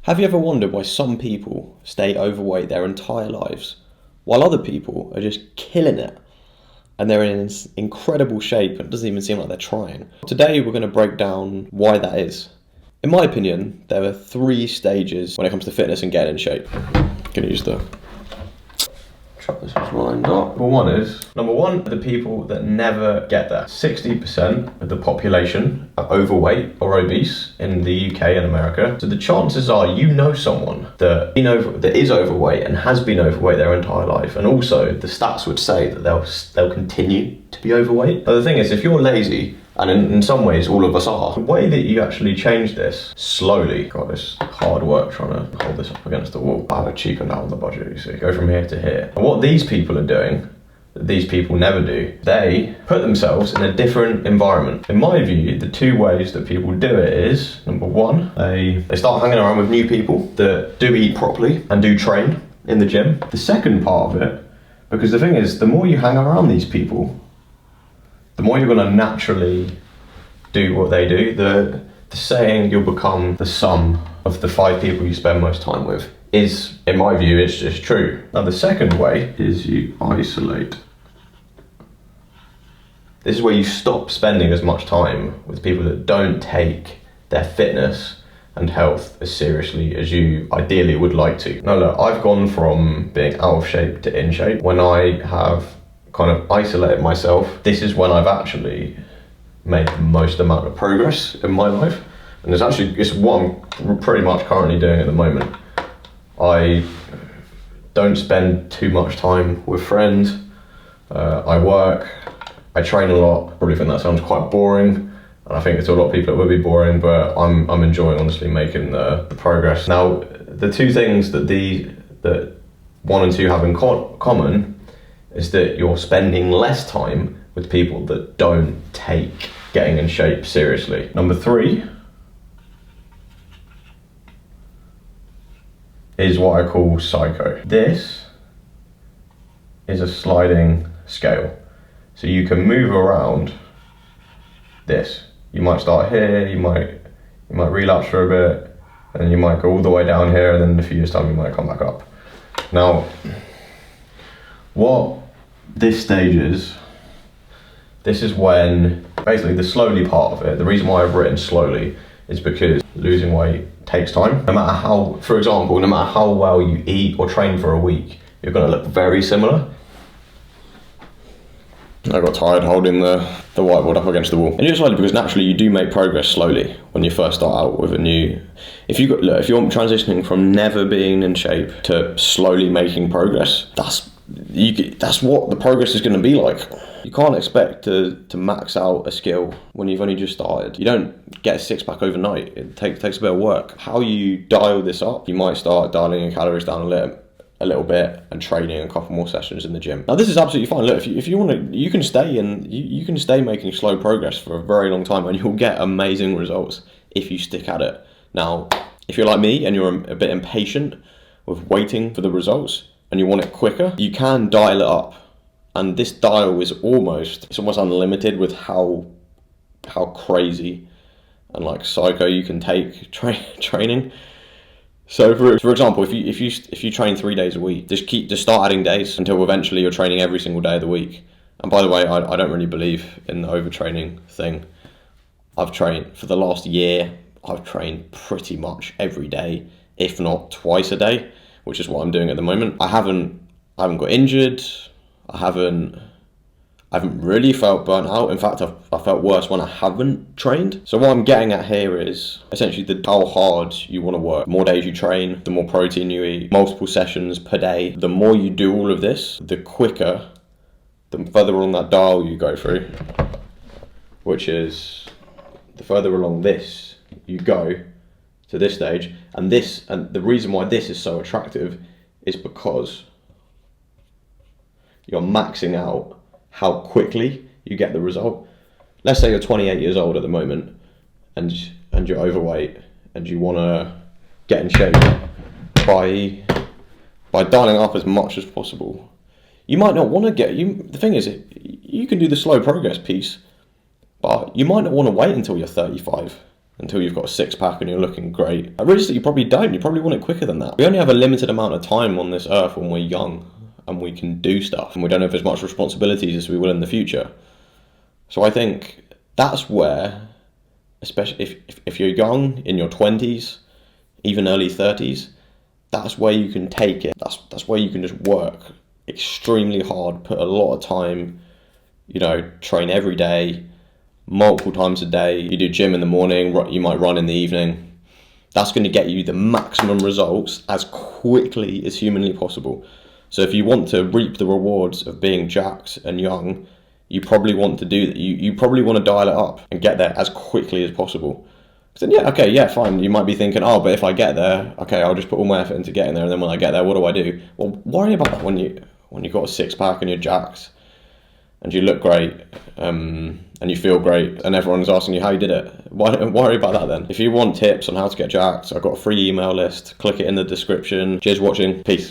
Have you ever wondered why some people stay overweight their entire lives, while other people are just killing it and they're in incredible shape and it doesn't even seem like they're trying? Today we're going to break down why that is. In my opinion, there are 3 stages when it comes to fitness and getting in shape. Gonna use the chop this was lined up. Number one, the people that never get there. 60% of the population are overweight or obese in the UK and America. So the chances are you know someone that is overweight and has been overweight their entire life. And also the stats would say that they'll continue to be overweight. But the thing is, if you're lazy, and in some ways all of us are, the way that you actually change this slowly, God, it's hard work trying to hold this up against the wall. I have a cheaper now on the budget, you see. Go from here to here. And what these people are doing, that these people never do, they put themselves in a different environment. In my view, the 2 ways that people do it is, number one, they start hanging around with new people that do eat properly and do train in the gym. The second part of it, because the thing is, the more you hang around these people, the more you're going to naturally do what they do. The saying you'll become the sum of the 5 people you spend most time with is, in my view, it's just true. Now the second way is you isolate. This is where you stop spending as much time with people that don't take their fitness and health as seriously as you ideally would like to. Now look, I've gone from being out of shape to in shape. When I have kind of isolated myself, this is when I've actually made the most amount of progress in my life. And it's what I'm pretty much currently doing at the moment. I don't spend too much time with friends. I work, I train a lot. Probably think that sounds quite boring, and I think to a lot of people it would be boring, but I'm enjoying honestly making the progress. Now, the 2 things that 1 and 2 have in common is that you're spending less time with people that don't take getting in shape seriously. Number 3 is what I call psycho. This is a sliding scale. So you can move around this. You might start here, you might relapse for a bit, and then you might go all the way down here, and then in a few years' time you might come back up. Now, what this stage is, this is when, basically the slowly part of it, the reason why I've written slowly is because losing weight takes time. No matter how, for example, no matter how well you eat or train for a week, you're gonna look very similar. I got tired holding the whiteboard up against the wall. And you're slowly, because naturally you do make progress slowly when you first start out with a new. If you're transitioning from never being in shape to slowly making progress, that's what the progress is going to be like. You can't expect to max out a skill when you've only just started. You don't get a 6-pack overnight. It takes a bit of work. How you dial this up, you might start dialing your calories down a little bit and training a couple more sessions in the gym. Now this is absolutely fine. Look, if you want to, you can stay making slow progress for a very long time and you'll get amazing results if you stick at it. Now, if you're like me and you're a bit impatient with waiting for the results and you want it quicker, you can dial it up. And this dial is almost unlimited with how crazy and like psycho you can take training. So for example, if you train 3 days a week, just start adding days until eventually you're training every single day of the week. And by the way, I don't really believe in the overtraining thing. I've trained for the last year. I've trained pretty much every day, if not twice a day, which is what I'm doing at the moment. I haven't got injured. I haven't really felt burnt out. In fact, I felt worse when I haven't trained. So what I'm getting at here is essentially how hard you want to work. The more days you train, the more protein you eat, multiple sessions per day. The more you do all of this, the quicker, the further along that dial you go through, which is the further along this you go to this stage. And the reason why this is so attractive is because you're maxing out how quickly you get the result. Let's say you're 28 years old at the moment and you're overweight and you want to get in shape by dialing up as much as possible. You might not want to the thing is, you can do the slow progress piece, but you might not want to wait until you're 35 until you've got a six-pack and you're looking great. Realistically, you probably don't. You probably want it quicker than that. We only have a limited amount of time on this earth when we're young and we can do stuff, and we don't have as much responsibilities as we will in the future. So I think that's where, especially if you're young, in your 20s, even early 30s, that's where you can take it. That's where you can just work extremely hard, put a lot of time, train every day, multiple times a day. You do gym in the morning, you might run in the evening. That's going to get you the maximum results as quickly as humanly possible. So if you want to reap the rewards of being jacked and young, you probably want to do that. You probably want to dial it up and get there as quickly as possible. Then fine. You might be thinking, but if I get there, I'll just put all my effort into getting there, and then when I get there, what do I do? Well, worry about that when you've got a six-pack and you're jacked and you look great, and you feel great, and everyone's asking you how you did it. Why don't worry about that then? If you want tips on how to get jacked, I've got a free email list. Click it in the description. Cheers for watching. Peace.